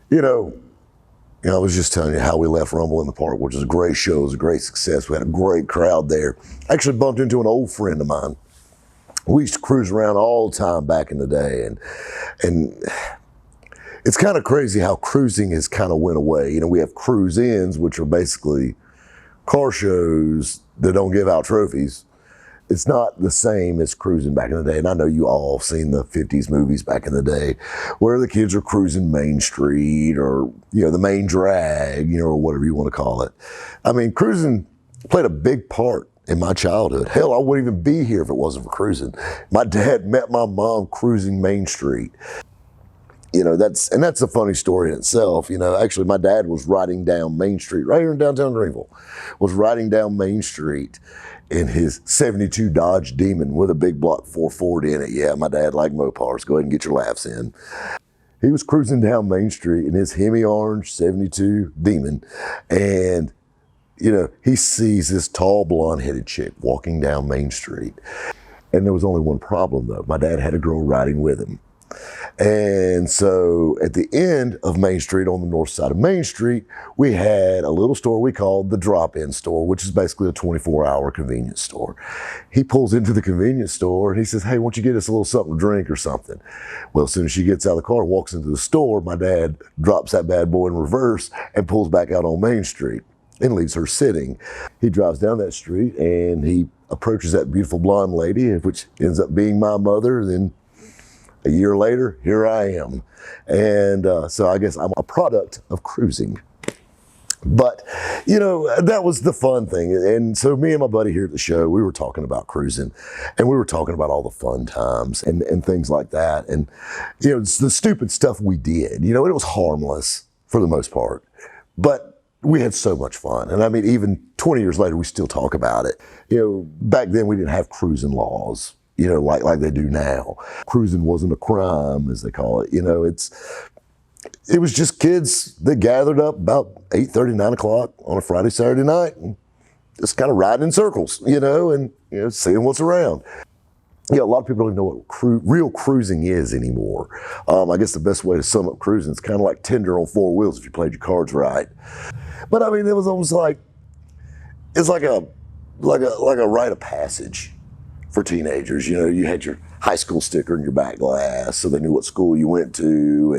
You know, I was just telling you how we left Rumble in the Park, which was a great show. It was a great success. We had a great crowd there. I actually bumped into an old friend of mine. We used to cruise around all the time back in the day, and it's kind of crazy how cruising has kind of went away. We have cruise-ins, which are basically car shows that don't give out trophies. It's not the same as cruising back in the day. And I know you all have seen the 50s movies back in the day where the kids are cruising Main Street or, the main drag, or whatever you want to call it. I mean, cruising played a big part in my childhood. Hell, I wouldn't even be here if it wasn't for cruising. My dad met my mom cruising Main Street. That's a funny story in itself. Actually, my dad was riding down Main Street right here in downtown Greenville, was riding down Main Street in his 72 Dodge Demon with a big block 440 in it. Yeah, my dad liked Mopars. Go ahead and get your laughs in. He was cruising down Main Street in his Hemi Orange 72 Demon, and he sees this tall blonde-headed chick walking down Main Street. And there was only one problem though. My dad had a girl riding with him. And so at the end of Main Street, on the north side of Main Street, we had a little store we called the drop-in store, which is basically a 24-hour convenience store. He pulls into the convenience store and he says, "Hey, why don't you get us a little something to drink or something?" Well, as soon as she gets out of the car, walks into the store, my dad drops that bad boy in reverse and pulls back out on Main Street and leaves her sitting. He drives down that street and he approaches that beautiful blonde lady, which ends up being my mother. Then a year later, here I am. And so I guess I'm a product of cruising. But, that was the fun thing. And so me and my buddy here at the show, we were talking about cruising, and we were talking about all the fun times and things like that. And, it's the stupid stuff we did. It was harmless for the most part. But we had so much fun. And I mean, even 20 years later, we still talk about it. Back then we didn't have cruising laws, like they do now. Cruising wasn't a crime, as they call it. It was just kids that gathered up about 8:30, 9 o'clock on a Friday, Saturday night, and just kind of riding in circles, and seeing what's around. A lot of people don't even know what real cruising is anymore. I guess the best way to sum up cruising is kind of like Tinder on four wheels if you played your cards right. But I mean, it was almost like it's like a rite of passage for teenagers. You had your high school sticker in your back glass so they knew what school you went to,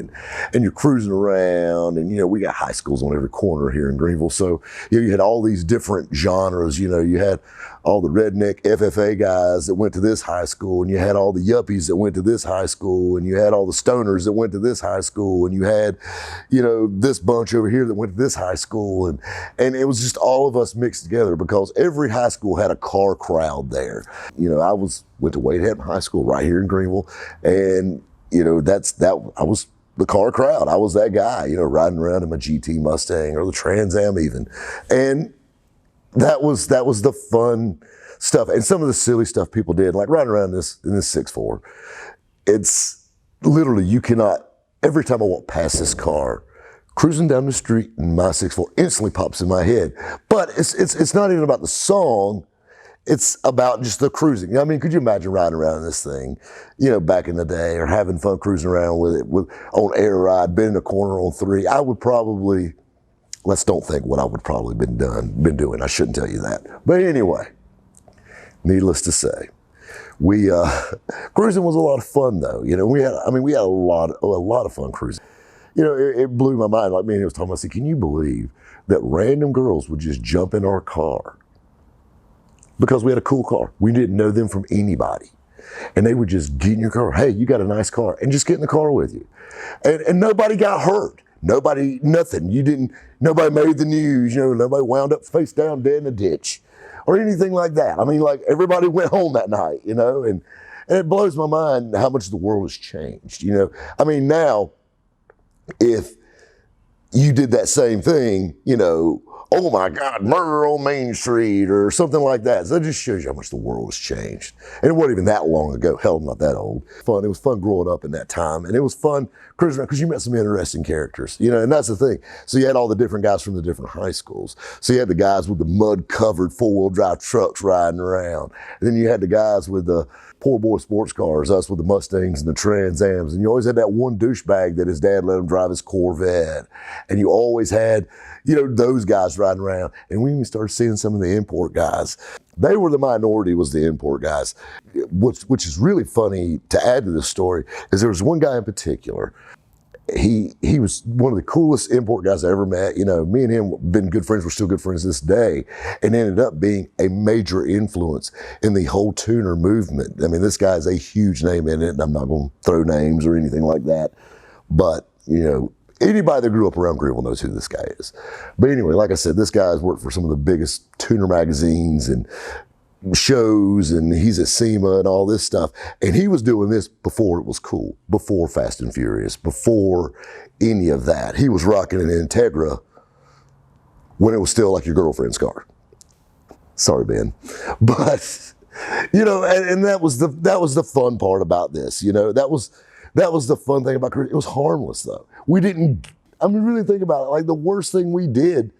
and you're cruising around, and we got high schools on every corner here in Greenville. So you had all these different genres. You had all the redneck FFA guys that went to this high school, and you had all the yuppies that went to this high school, and you had all the stoners that went to this high school, and you had this bunch over here that went to this high school, and it was just all of us mixed together because every high school had a car crowd there. I went to Wade Hampton High School right here in Greenville, and I was the car crowd. I was that guy, riding around in my GT Mustang or the Trans Am even, and that was the fun stuff. And some of the silly stuff people did, like riding around in this 6'4". It's literally, you cannot. Every time I walk past this car, cruising down the street, and my 6'4" instantly pops in my head. But it's not even about the song. It's about just the cruising. I mean, could you imagine riding around in this thing, back in the day, or having fun cruising around with it on air ride, been in a corner on 3? I would probably, let's don't think what I would probably been doing. I shouldn't tell you that. But anyway, needless to say, we cruising was a lot of fun though. We had a lot of fun cruising. It blew my mind. Like me and he was talking about, I said, can you believe that random girls would just jump in our car? Because we had a cool car. We didn't know them from anybody. And they would just get in your car. Hey, you got a nice car. And just get in the car with you. And nobody got hurt. Nothing. Nobody made the news. Nobody wound up face down dead in a ditch or anything like that. I mean, like everybody went home that night, and it blows my mind how much the world has changed. I mean, now if you did that same thing, oh my God, murder on Main Street or something like that. So that just shows you how much the world has changed. And it wasn't even that long ago. Hell, I'm not that old. Fun. It was fun growing up in that time. And it was fun cruising around because you met some interesting characters, and that's the thing. So you had all the different guys from the different high schools. So you had the guys with the mud-covered four-wheel drive trucks riding around. And then you had the guys with the poor boy sports cars, us with the Mustangs and the Trans Ams. And you always had that one douchebag that his dad let him drive his Corvette. And you always had, those guys riding around. And we even started seeing some of the import guys. They were the minority, was the import guys. Which is really funny to add to this story is there was one guy in particular. He was one of the coolest import guys I ever met. Me and him have been good friends. We're still good friends this day, and ended up being a major influence in the whole tuner movement. I mean, this guy's a huge name in it, and I'm not going to throw names or anything like that. But, anybody that grew up around Greenville knows who this guy is. But anyway, like I said, this guy's worked for some of the biggest tuner magazines and shows, and he's at SEMA and all this stuff. And he was doing this before it was cool, before Fast and Furious, before any of that. He was rocking an Integra when it was still like your girlfriend's car. Sorry, Ben. But, and that was the fun part about this. That was the fun thing about Cruisin. It was harmless though. Really think about it. Like the worst thing we did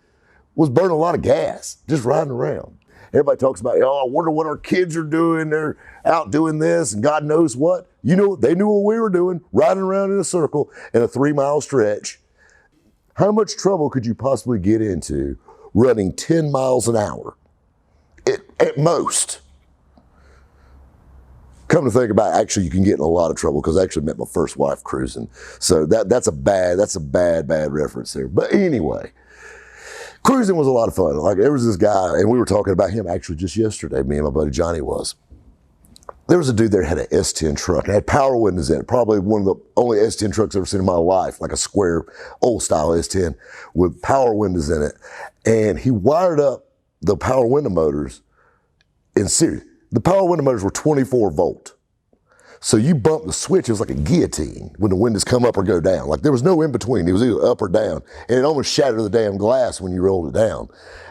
was burn a lot of gas, just riding around. Everybody talks about, I wonder what our kids are doing. They're out doing this and God knows what. They knew what we were doing, riding around in a circle in a 3-mile stretch. How much trouble could you possibly get into running 10 miles an hour at most? Come to think about it, actually, you can get in a lot of trouble because I actually met my first wife cruising. So that's a bad reference there. But anyway, cruising was a lot of fun. Like there was this guy, and we were talking about him actually just yesterday, me and my buddy Johnny was. There was a dude there that had an S10 truck and had power windows in it. Probably one of the only S10 trucks I've ever seen in my life, like a square old style S10 with power windows in it. And he wired up the power window motors in series. The power window motors were 24 volt. So you bump the switch, it was like a guillotine when the windows come up or go down. Like there was no in between, it was either up or down. And it almost shattered the damn glass when you rolled it down.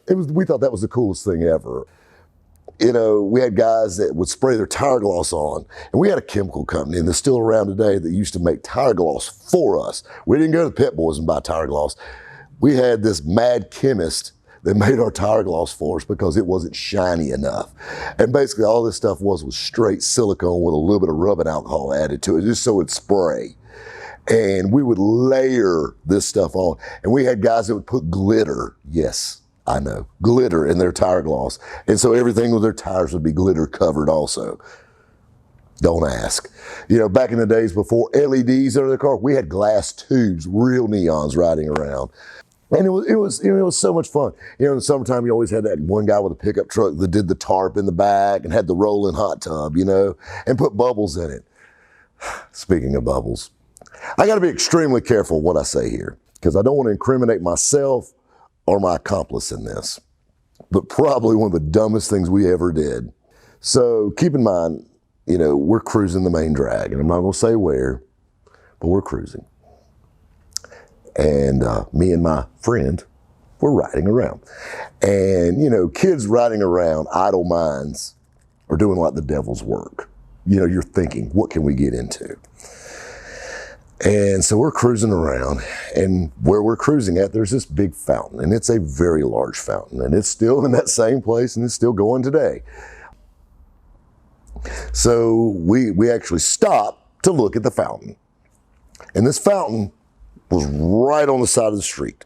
We thought that was the coolest thing ever. We had guys that would spray their tire gloss on. And we had a chemical company, and they're still around today, that used to make tire gloss for us. We didn't go to the Pet Boys and buy tire gloss. We had this mad chemist that made our tire gloss for us because it wasn't shiny enough. And basically all this stuff was straight silicone with a little bit of rubbing alcohol added to it, just so it'd spray. And we would layer this stuff on. And we had guys that would put glitter, yes, I know, glitter in their tire gloss. And so everything with their tires would be glitter covered also. Don't ask. Back in the days before LEDs under the car, we had glass tubes, real neons riding around. And it was so much fun. In the summertime, you always had that one guy with a pickup truck that did the tarp in the back and had the rolling hot tub, and put bubbles in it. Speaking of bubbles, I got to be extremely careful what I say here because I don't want to incriminate myself or my accomplice in this, but probably one of the dumbest things we ever did. So keep in mind, we're cruising the main drag, and I'm not going to say where, but we're cruising. And me and my friend were riding around. And, kids riding around, idle minds, are doing like the devil's work. You're thinking, what can we get into? And so we're cruising around, and where we're cruising at, there's this big fountain, and it's a very large fountain, and it's still in that same place, and it's still going today. So we actually stopped to look at the fountain. And this fountain was right on the side of the street.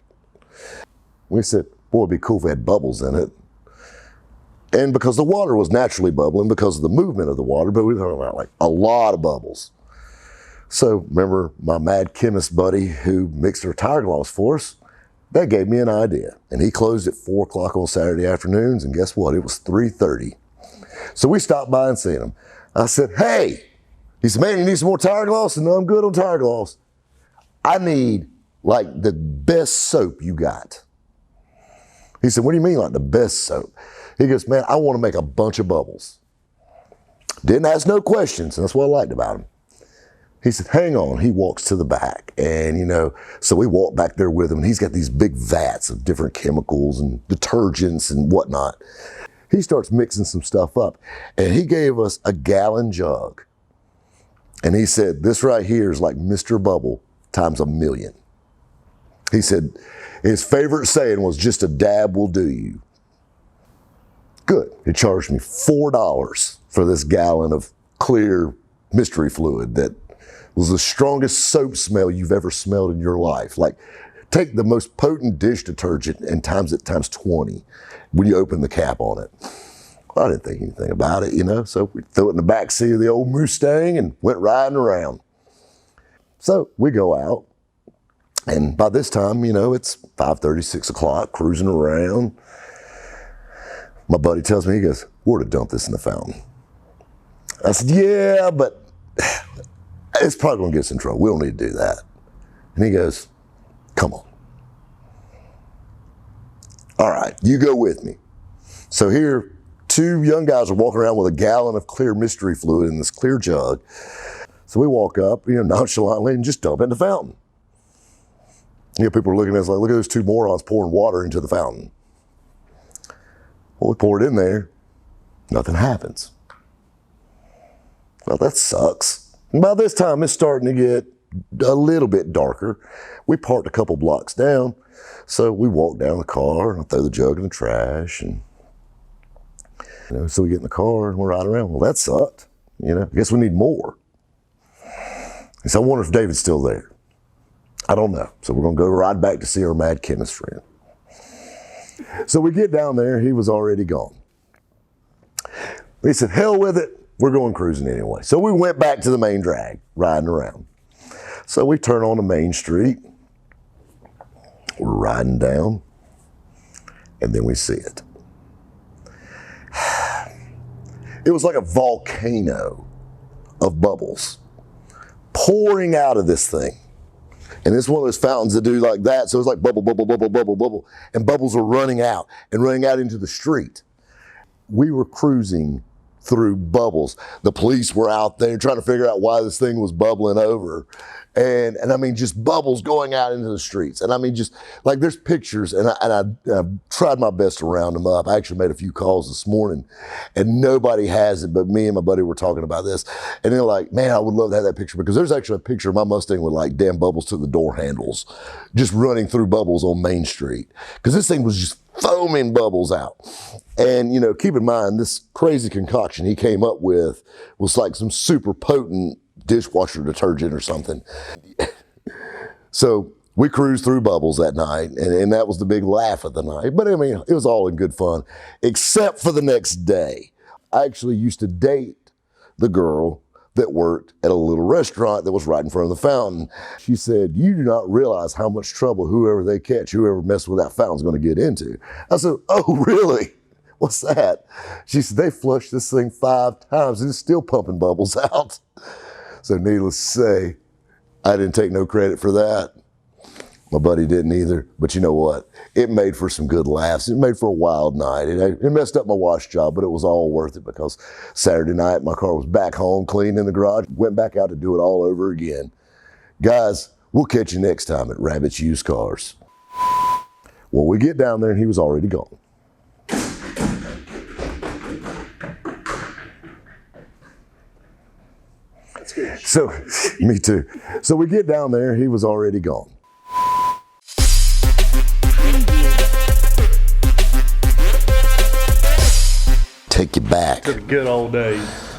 We said, boy, it'd be cool if it had bubbles in it. And because the water was naturally bubbling because of the movement of the water, but we were talking about like a lot of bubbles. So remember my mad chemist buddy who mixed our tire gloss for us? That gave me an idea. And he closed at 4 o'clock on Saturday afternoons, and guess what? It was 3:30. So we stopped by and seen him. I said, hey. He said, man, you need some more tire gloss? And no, I'm good on tire gloss. I need like the best soap you got. He said, what do you mean like the best soap? He goes, man, I want to make a bunch of bubbles. Didn't ask no questions, and that's what I liked about him. He said, hang on. He walks to the back, and so we walk back there with him, and he's got these big vats of different chemicals and detergents and whatnot. He starts mixing some stuff up, and he gave us a gallon jug. And he said, this right here is like Mr. Bubble times 1,000,000. He said his favorite saying was, just a dab will do you. Good. He charged me $4 for this gallon of clear mystery fluid that was the strongest soap smell you've ever smelled in your life. Like, take the most potent dish detergent and times it times 20 when you open the cap on it. Well, I didn't think anything about it, you know, so we threw it in the back seat of the old Mustang and went riding around. So we go out, and by this time, you know, it's 5:30, 6 o'clock, cruising around. My buddy tells me, he goes, "We're to dump this in the fountain." I said, "Yeah, but it's probably gonna get us in trouble. We don't need to do that." And he goes, "Come on. All right, you go with me." So here, two young guys are walking around with a gallon of clear mystery fluid in this clear jug. So we walk up, you know, nonchalantly and just dump it in the fountain. You know, people are looking at us like, look at those two morons pouring water into the fountain. Well, we pour it in there, nothing happens. Well, that sucks. And by this time, it's starting to get a little bit darker. We parked a couple blocks down, so we walk down the car and I throw the jug in the trash, and you know, so we get in the car and we're riding around. Well, that sucked. You know, I guess we need more. And so I wonder if David's still there. I don't know. So we're gonna go ride back to see our mad chemist friend. So we get down there, he was already gone. We said, hell with it, we're going cruising anyway. So we went back to the main drag, riding around. So we turn on the main street, we're riding down, and then we see it. It was like a volcano of bubbles pouring out of this thing. And it's one of those fountains that do like that. So it's like bubble, bubble, bubble, bubble, bubble. And bubbles are running out and running out into the street. We were cruising through bubbles. The police were out there trying to figure out why this thing was bubbling over. And I mean, just bubbles going out into the streets. And I mean, just like there's pictures, and I tried my best to round them up. I actually made a few calls this morning, and nobody has it, but me and my buddy were talking about this. And they're like, man, I would love to have that picture, because there's actually a picture of my Mustang with like damn bubbles to the door handles, just running through bubbles on Main Street. Because this thing was just foaming bubbles out. And, you know, keep in mind, this crazy concoction he came up with was like some super potent dishwasher detergent or something. So we cruised through bubbles that night, and that was the big laugh of the night. But I mean, it was all in good fun, except for the next day. I actually used to date the girl that worked at a little restaurant that was right in front of the fountain. She said, you do not realize how much trouble whoever they catch, whoever messes with that fountain is going to get into. I said, oh, really? What's that? She said, they flushed this thing 5 times and it's still pumping bubbles out. So needless to say, I didn't take no credit for that. My buddy didn't either. But you know what? It made for some good laughs. It made for a wild night. It messed up my wash job, but it was all worth it, because Saturday night my car was back home, clean in the garage, went back out to do it all over again. Guys, we'll catch you next time at Rabbit's Used Cars. Well, we get down there and he was already gone. That's good. So, me too. So we get down there, he was already gone. Take you back To the good old days.